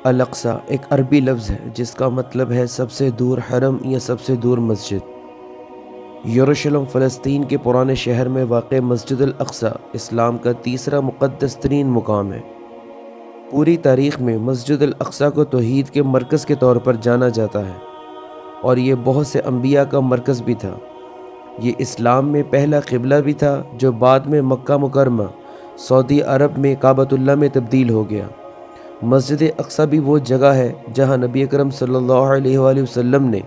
Al-Aqsa ایک عربی لفظ ہے جس کا مطلب ہے سب سے دور حرم یا سب سے دور مسجد۔ یروشلم فلسطین کے پرانے شہر میں واقع مسجد الاقصی اسلام کا تیسرا مقدس ترین مقام ہے۔ پوری تاریخ میں مسجد الاقصی کو توحید کے مرکز کے طور پر جانا جاتا ہے اور یہ بہت سے انبیاء کا مرکز بھی تھا۔ یہ اسلام میں پہلا قبلہ بھی تھا جو بعد میں مکہ مکرمہ سعودی عرب میں کعبۃ اللہ میں تبدیل ہو گیا۔ مسجد اقصی بھی وہ جگہ ہے جہاں نبی اکرم صلی اللہ علیہ وآلہ وسلم نے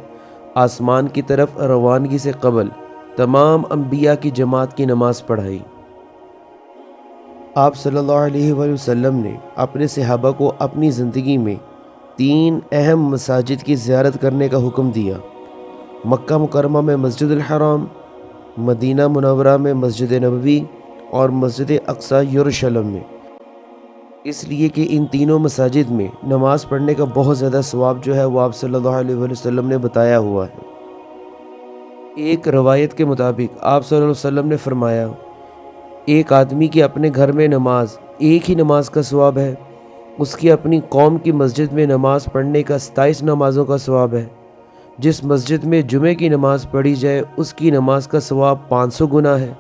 آسمان کی طرف روانگی سے قبل تمام انبیاء کی جماعت کی نماز پڑھائی۔ آپ صلی اللہ علیہ وآلہ وسلم نے اپنے صحابہ کو اپنی زندگی میں 3 اہم مساجد کی زیارت کرنے کا حکم دیا: مکہ مکرمہ میں مسجد الحرام، مدینہ منورہ میں مسجد نبوی اور مسجد اقصی یروشلم میں، اس لیے کہ ان تینوں مساجد میں نماز پڑھنے کا بہت زیادہ ثواب جو ہے وہ آپ صلی اللہ علیہ وآلہ وسلم نے بتایا ہوا ہے۔ ایک روایت کے مطابق آپ صلی اللہ علیہ وسلم نے فرمایا، ایک آدمی کی اپنے گھر میں نماز ایک ہی نماز کا ثواب ہے، اس کی اپنی قوم کی مسجد میں نماز پڑھنے کا 27 نمازوں کا ثواب ہے۔ جس مسجد میں جمعے کی نماز پڑھی جائے اس کی نماز کا ثواب 500 گنا ہے،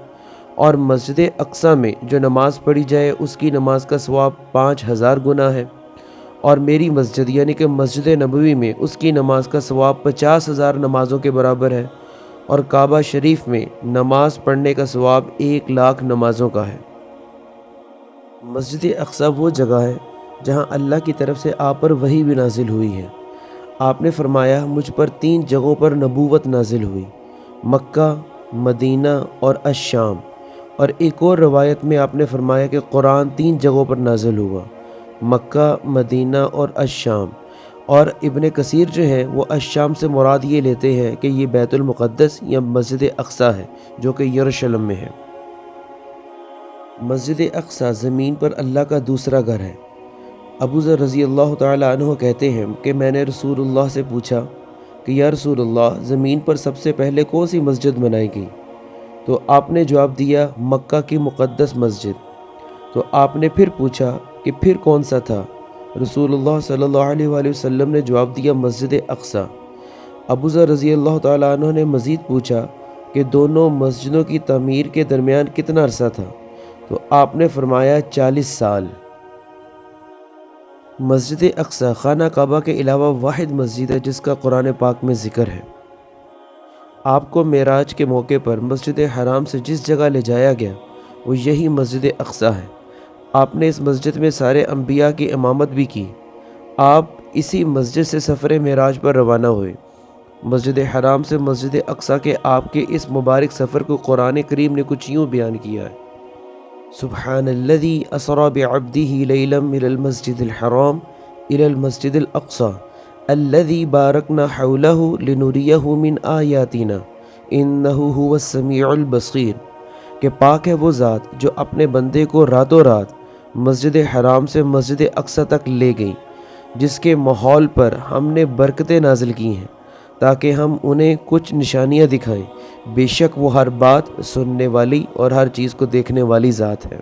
اور مسجد اقصی میں جو نماز پڑھی جائے اس کی نماز کا ثواب 5000 گنا ہے، اور میری مسجد یعنی کہ مسجد نبوی میں اس کی نماز کا ثواب 50,000 نمازوں کے برابر ہے، اور کعبہ شریف میں نماز پڑھنے کا ثواب 1,00,000 نمازوں کا ہے۔ مسجد اقصی وہ جگہ ہے جہاں اللہ کی طرف سے آپ پر وحی بھی نازل ہوئی ہے۔ آپ نے فرمایا، مجھ پر 3 جگہوں پر نبوت نازل ہوئی: مکہ، مدینہ اور الشام۔ اور ایک اور روایت میں آپ نے فرمایا کہ قرآن 3 جگہوں پر نازل ہوا: مکہ، مدینہ اور الشام۔ اور ابن کثیر جو ہے وہ الشام سے مراد یہ لیتے ہیں کہ یہ بیت المقدس یا مسجد اقصی ہے جو کہ یروشلم میں ہے۔ مسجد اقصی زمین پر اللہ کا دوسرا گھر ہے۔ ابو ذر رضی اللہ تعالی عنہ کہتے ہیں کہ میں نے رسول اللہ سے پوچھا کہ یا رسول اللہ، زمین پر سب سے پہلے کون سی مسجد بنائی گئی؟ تو آپ نے جواب دیا، مکہ کی مقدس مسجد۔ تو آپ نے پھر پوچھا کہ پھر کون سا تھا؟ رسول اللہ صلی اللہ علیہ وآلہ وسلم نے جواب دیا، مسجد اقصی۔ ابو ذر رضی اللہ تعالی عنہ نے مزید پوچھا کہ دونوں مسجدوں کی تعمیر کے درمیان کتنا عرصہ تھا؟ تو آپ نے فرمایا 40 سال۔ مسجد اقصی خانہ کعبہ کے علاوہ واحد مسجد ہے جس کا قرآن پاک میں ذکر ہے۔ آپ کو معراج کے موقع پر مسجد حرام سے جس جگہ لے جایا گیا وہ یہی مسجد اقصی ہے۔ آپ نے اس مسجد میں سارے انبیاء کی امامت بھی کی۔ آپ اسی مسجد سے سفر معراج پر روانہ ہوئے۔ مسجد حرام سے مسجد اقصی کے آپ کے اس مبارک سفر کو قرآن کریم نے کچھ یوں بیان کیا ہے: سبحان الذی اسری بعبدہ لیلا من المسجد الحرام الی المسجد الاقصی الذی بارکنا حولہ لنریہ من آیاتنا انہ هو السمیع البصیر، کہ پاک ہے وہ ذات جو اپنے بندے کو راتوں رات مسجد حرام سے مسجد اقصی تک لے گئی، جس کے ماحول پر ہم نے برکتیں نازل کی ہیں تاکہ ہم انہیں کچھ نشانیاں دکھائیں۔ بے شک وہ ہر بات سننے والی اور ہر چیز کو دیکھنے والی ذات ہے۔